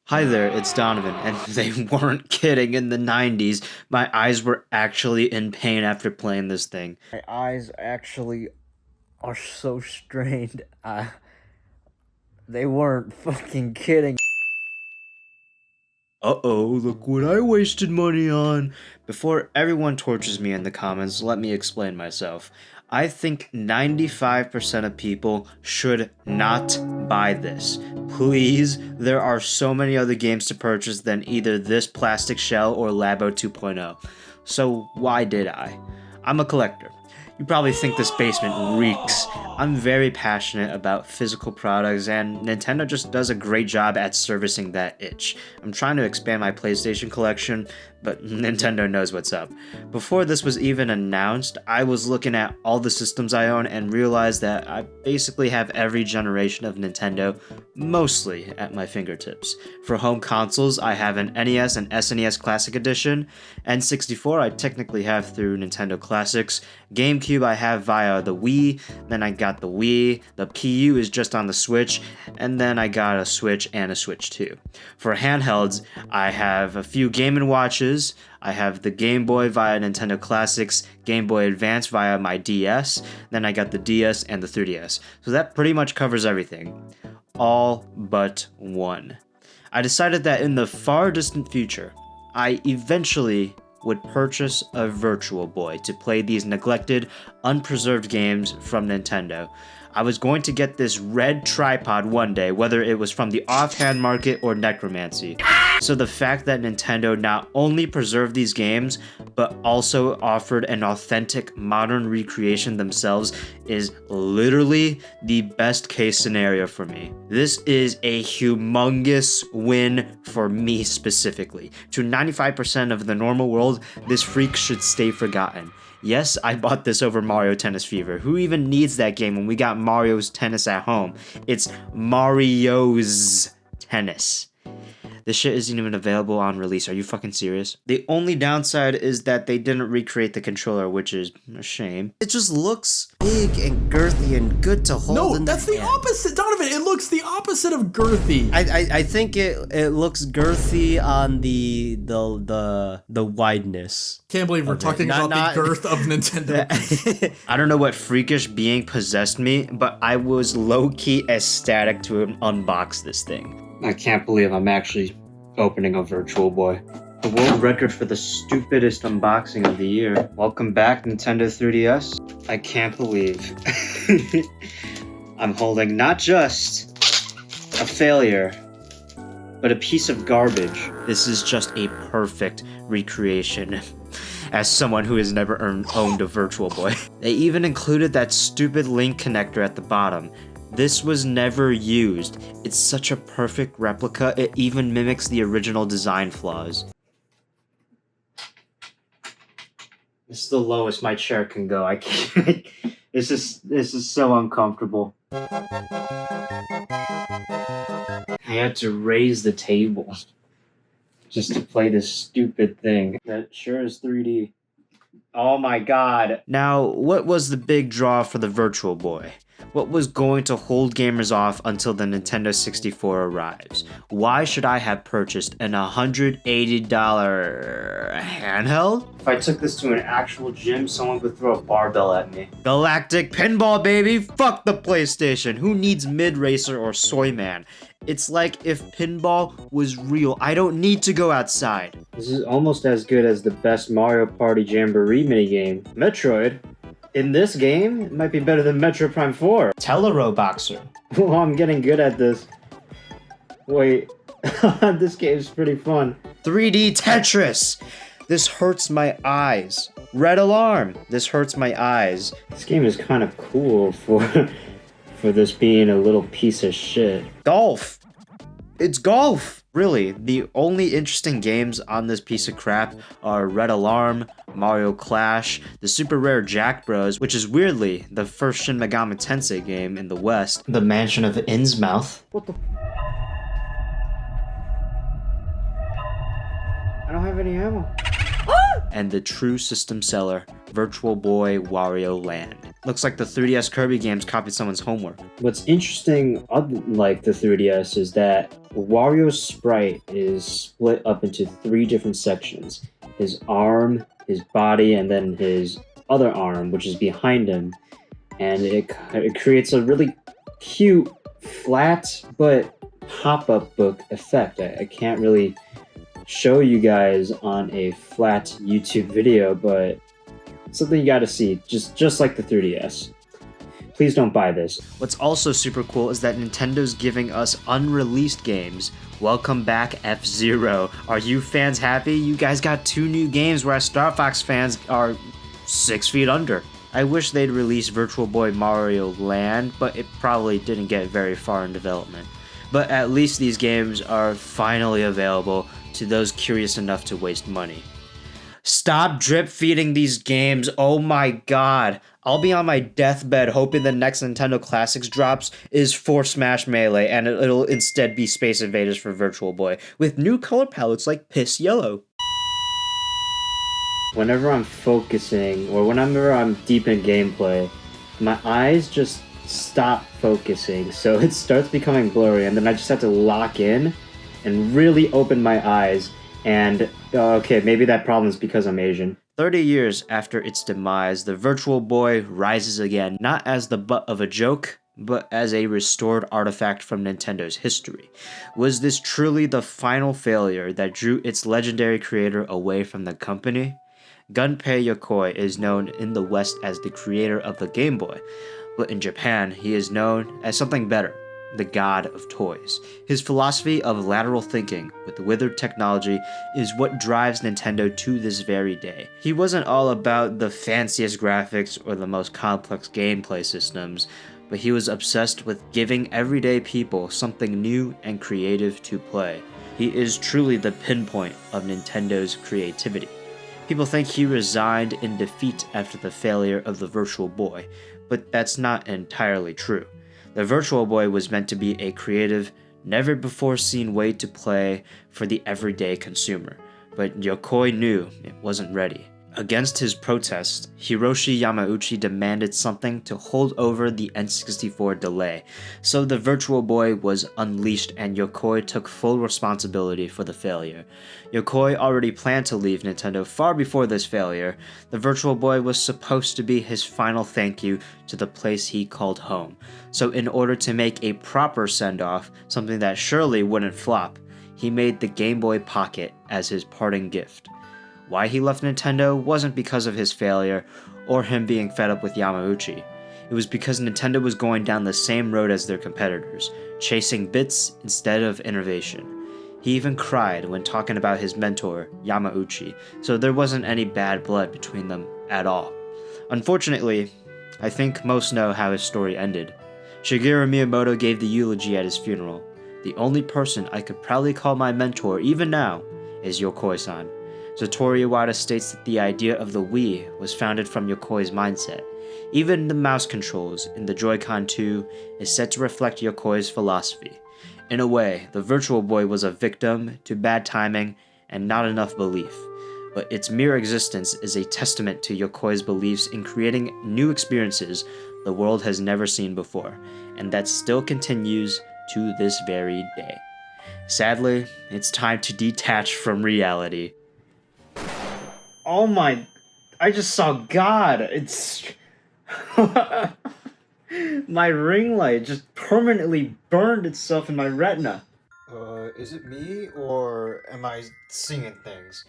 Hi there, it's Donovan, and they weren't kidding. In the 90s, my eyes were actually in pain after playing this thing. My eyes actually are so strained. They weren't fucking kidding. Uh-oh, look what I wasted money on. Before everyone tortures me in the comments, let me explain myself. I think 95% of people should not buy this. Please, there are so many other games to purchase than either this plastic shell or Labo 2.0. So why did I? I'm a collector. You probably think this basement reeks. I'm very passionate about physical products, and Nintendo just does a great job at servicing that itch. I'm trying to expand my PlayStation collection, but Nintendo knows what's up. Before this was even announced, I was looking at all the systems I own and realized that I basically have every generation of Nintendo mostly at my fingertips. For home consoles, I have an NES and SNES Classic Edition, N64 I technically have through Nintendo Classics, GameCube I have via the Wii, then I got the Wii, the PU is just on the Switch, and then I got a Switch and a Switch 2. For handhelds, I have a few Game & Watches, I have the Game Boy via Nintendo Classics, Game Boy Advance via my DS, then I got the DS and the 3DS. So that pretty much covers everything. All but one. I decided that in the far distant future, I eventually would purchase a Virtual Boy to play these neglected, unpreserved games from Nintendo. I was going to get this red tripod one day, whether it was from the offhand market or necromancy. So the fact that Nintendo not only preserved these games, but also offered an authentic modern recreation themselves is literally the best case scenario for me. This is a humongous win for me specifically. To 95% of the normal world, this freak should stay forgotten. Yes, I bought this over Mario Tennis Fever. Who even needs that game when we got Mario's Tennis at home? It's Mario's Tennis. This shit isn't even available on release. Are you fucking serious? The only downside is that they didn't recreate the controller, which is a shame. It just looks big and girthy and good to hold in the hand. No, that's the opposite, Donovan. It looks the opposite of girthy. I think it looks girthy on the wideness. Can't believe we're talking about the girth of Nintendo. I don't know what freakish being possessed me, but I was low-key ecstatic to unbox this thing. I can't believe I'm actually opening a Virtual Boy. The world record for the stupidest unboxing of the year. Welcome back, Nintendo 3DS. I can't believe I'm holding not just a failure, but a piece of garbage. This is just a perfect recreation. As someone who has never owned a Virtual Boy. They even included that stupid link connector at the bottom. This was never used. It's such a perfect replica, it even mimics the original design flaws. This is the lowest my chair can go. I can't. This is so uncomfortable. I had to raise the table just to play this stupid thing. That sure is 3D. Oh my god. Now, what was the big draw for the Virtual Boy? What was going to hold gamers off until the Nintendo 64 arrives? Why should I have purchased an $180 handheld? If I took this to an actual gym, someone would throw a barbell at me. Galactic Pinball, baby! Fuck the PlayStation! Who needs Mid Racer or Soyman? It's like if pinball was real. I don't need to go outside. This is almost as good as the best Mario Party Jamboree minigame. Metroid? In this game, it might be better than Metro Prime 4. Teleroboxer. Oh, I'm getting good at this. Wait, this game's pretty fun. 3D Tetris. This hurts my eyes. Red Alarm. This hurts my eyes. This game is kind of cool for this being a little piece of shit. Golf. It's golf. Really, the only interesting games on this piece of crap are Red Alarm, Mario Clash, the super rare Jack Bros, which is weirdly the first Shin Megami Tensei game in the West, the Mansion of Innsmouth. What the? I don't have any ammo. And the true system seller, Virtual Boy Wario Land. Looks like the 3DS Kirby games copied someone's homework. What's interesting, unlike the 3DS, is that Wario's sprite is split up into 3 different sections. His arm, his body, and then his other arm, which is behind him. And it creates a really cute, flat, but pop-up book effect. I can't really show you guys on a flat YouTube video, but something you gotta see, just like the 3DS. Please don't buy this. What's also super cool is that Nintendo's giving us unreleased games. Welcome back, F-Zero. Are you fans happy? You guys got 2 new games, whereas Star Fox fans are 6 feet under. I wish they'd release Virtual Boy Mario Land, but it probably didn't get very far in development. But at least these games are finally available to those curious enough to waste money. Stop drip feeding these games, oh my god. I'll be on my deathbed hoping the next Nintendo Classics drops is for Smash Melee and it'll instead be Space Invaders for Virtual Boy, with new color palettes like Piss Yellow. Whenever I'm focusing, or whenever I'm deep in gameplay, my eyes just stop focusing, so it starts becoming blurry, and then I just have to lock in and really open my eyes, and okay, maybe that problem is because I'm Asian. 30 years after its demise, the Virtual Boy rises again, not as the butt of a joke, but as a restored artifact from Nintendo's history. Was this truly the final failure that drew its legendary creator away from the company? Gunpei Yokoi is known in the West as the creator of the Game Boy, but in Japan, he is known as something better, the god of toys. His philosophy of lateral thinking with withered technology is what drives Nintendo to this very day. He wasn't all about the fanciest graphics or the most complex gameplay systems, but he was obsessed with giving everyday people something new and creative to play. He is truly the pinpoint of Nintendo's creativity. People think he resigned in defeat after the failure of the Virtual Boy, but that's not entirely true. The Virtual Boy was meant to be a creative, never-before-seen way to play for the everyday consumer, but Yokoi knew it wasn't ready. Against his protest, Hiroshi Yamauchi demanded something to hold over the N64 delay, so the Virtual Boy was unleashed and Yokoi took full responsibility for the failure. Yokoi already planned to leave Nintendo far before this failure. The Virtual Boy was supposed to be his final thank you to the place he called home, so in order to make a proper send-off, something that surely wouldn't flop, he made the Game Boy Pocket as his parting gift. Why he left Nintendo wasn't because of his failure or him being fed up with Yamauchi. It was because Nintendo was going down the same road as their competitors, chasing bits instead of innovation. He even cried when talking about his mentor, Yamauchi, so there wasn't any bad blood between them at all. Unfortunately, I think most know how his story ended. Shigeru Miyamoto gave the eulogy at his funeral. The only person I could proudly call my mentor, even now, is Yokoi-san. Satoru Iwata states that the idea of the Wii was founded from Yokoi's mindset. Even the mouse controls in the Joy-Con 2 is set to reflect Yokoi's philosophy. In a way, the Virtual Boy was a victim to bad timing and not enough belief, but its mere existence is a testament to Yokoi's beliefs in creating new experiences the world has never seen before, and that still continues to this very day. Sadly, it's time to detach from reality. Oh my, I just saw God. It's my ring light just permanently burned itself in my retina. Is it me, or am I seeing things?